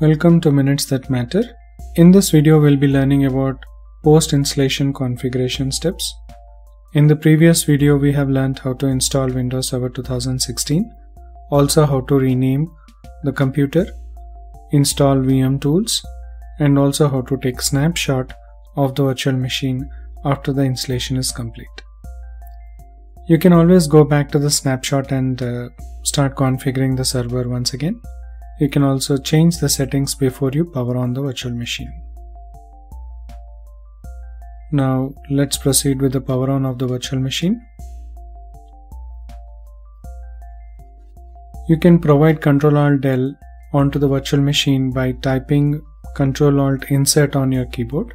Welcome to Minutes That Matter. In this video, we'll be learning about post-installation configuration steps. In the previous video, we have learned how to install Windows Server 2016, also how to rename the computer, install VM tools, and also how to take snapshot of the virtual machine after the installation is complete. You can always go back to the snapshot and start configuring the server once again. You can also change the settings before you power on the virtual machine. Now let's proceed with the power on of the virtual machine. You can provide Ctrl-Alt-Del onto the virtual machine by typing Ctrl-Alt-Insert on your keyboard.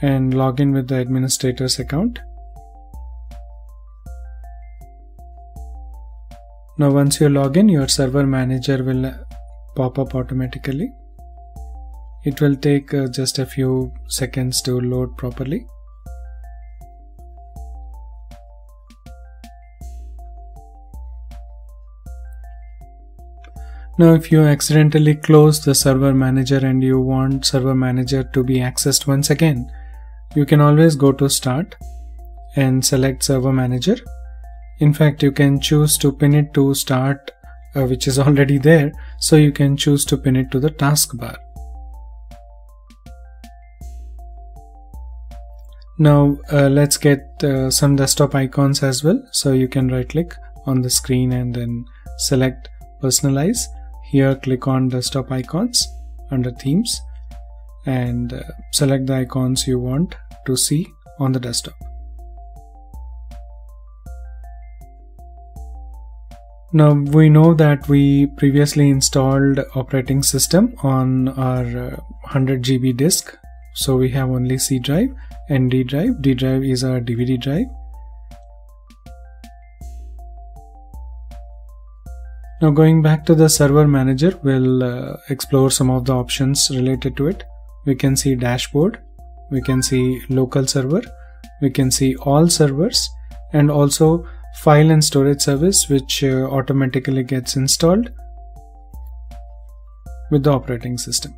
And log in with the administrator's account. Now once you log in, your server manager will pop up automatically. It will take just a few seconds to load properly. Now if you accidentally close the server manager and you want server manager to be accessed once again, you can always go to Start and select Server Manager. In fact, you can choose to pin it to Start, which is already there, so you can choose to pin it to the taskbar. Now let's get some desktop icons as well. So you can right click on the screen and then select Personalize. Here click on Desktop Icons under Themes and select the icons you want to see on the desktop. Now we know that we previously installed operating system on our 100 GB disk. So we have only C drive and D drive. D drive is our DVD drive. Now going back to the server manager, we'll explore some of the options related to it. We can see dashboard, we can see local server, we can see all servers, and also file and storage service, which automatically gets installed with the operating system.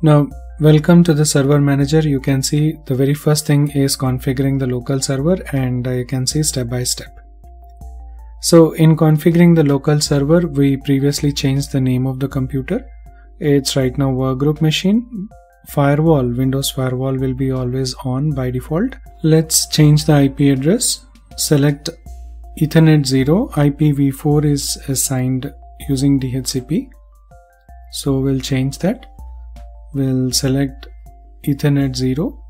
Now welcome to the server manager. You can see the very first thing is configuring the local server, and you can see step by step. So in configuring the local server, we previously changed the name of the computer. It's right now workgroup machine. Firewall, Windows Firewall will be always on by default. Let's change the IP address. Select Ethernet 0. IPv4 is assigned using DHCP. So we'll change that. We'll select Ethernet 0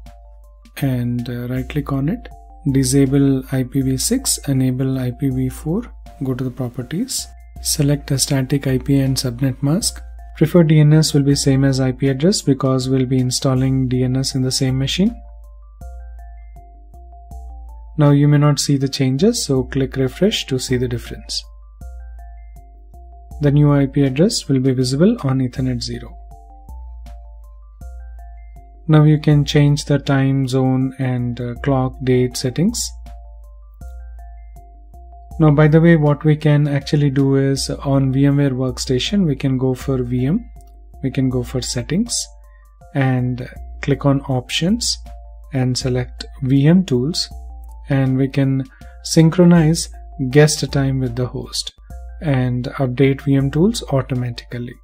and right click on it. Disable IPv6, enable IPv4. Go to the properties. Select a static IP and subnet mask. Preferred DNS will be same as IP address because we'll be installing DNS in the same machine. Now you may not see the changes, so click refresh to see the difference. The new IP address will be visible on Ethernet 0. Now you can change the time zone and clock date settings. Now by the way, what we can actually do is on VMware Workstation, we can go for VM, we can go for settings and click on options and select VM tools, and we can synchronize guest time with the host and update VM tools automatically.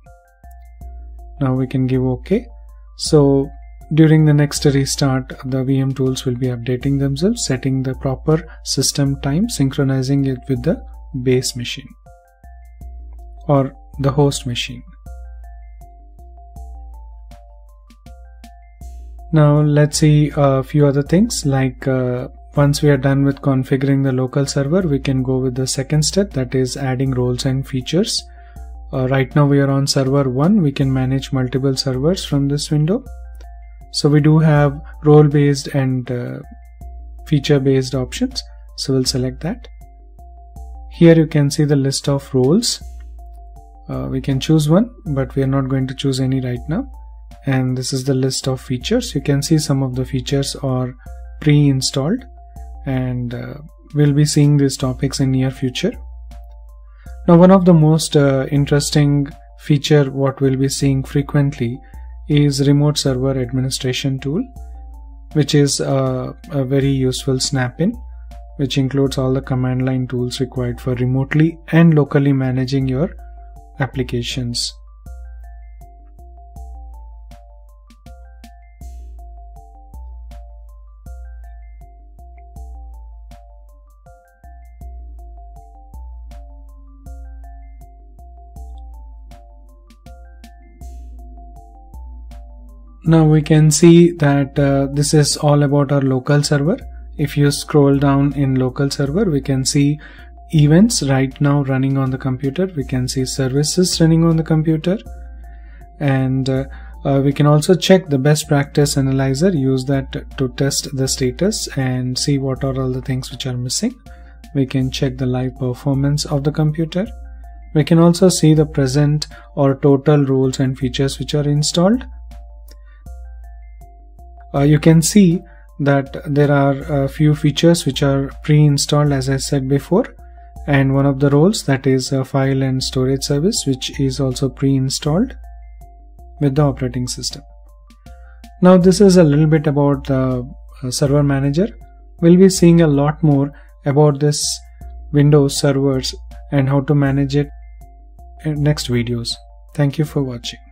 Now we can give OK. So during the next restart, the VM tools will be updating themselves, setting the proper system time, synchronizing it with the base machine or the host machine. Now let's see a few other things, like once we are done with configuring the local server, we can go with the second step, that is adding roles and features. Right now we are on server 1. We can manage multiple servers from this window. So we do have role-based and feature-based options. So we'll select that. Here you can see the list of roles. We can choose one, but we are not going to choose any right now. And this is the list of features. You can see some of the features are pre-installed and we'll be seeing these topics in near future. Now, one of the most interesting feature what we'll be seeing frequently is remote server administration tool, which is a very useful snap-in, which includes all the command line tools required for remotely and locally managing your applications. Now we can see that this is all about our local server. If you scroll down in local server, we can see events right now running on the computer. We can see services running on the computer, and we can also check the best practice analyzer, use that to test the status and see what are all the things which are missing. We can check the live performance of the computer. We can also see the present or total rules and features which are installed. You can see that there are a few features which are pre-installed, as I said before, and one of the roles, that is a file and storage service, which is also pre-installed with the operating system. Now this is a little bit about the server manager. We'll be seeing a lot more about this Windows servers and how to manage it in next videos. Thank you for watching.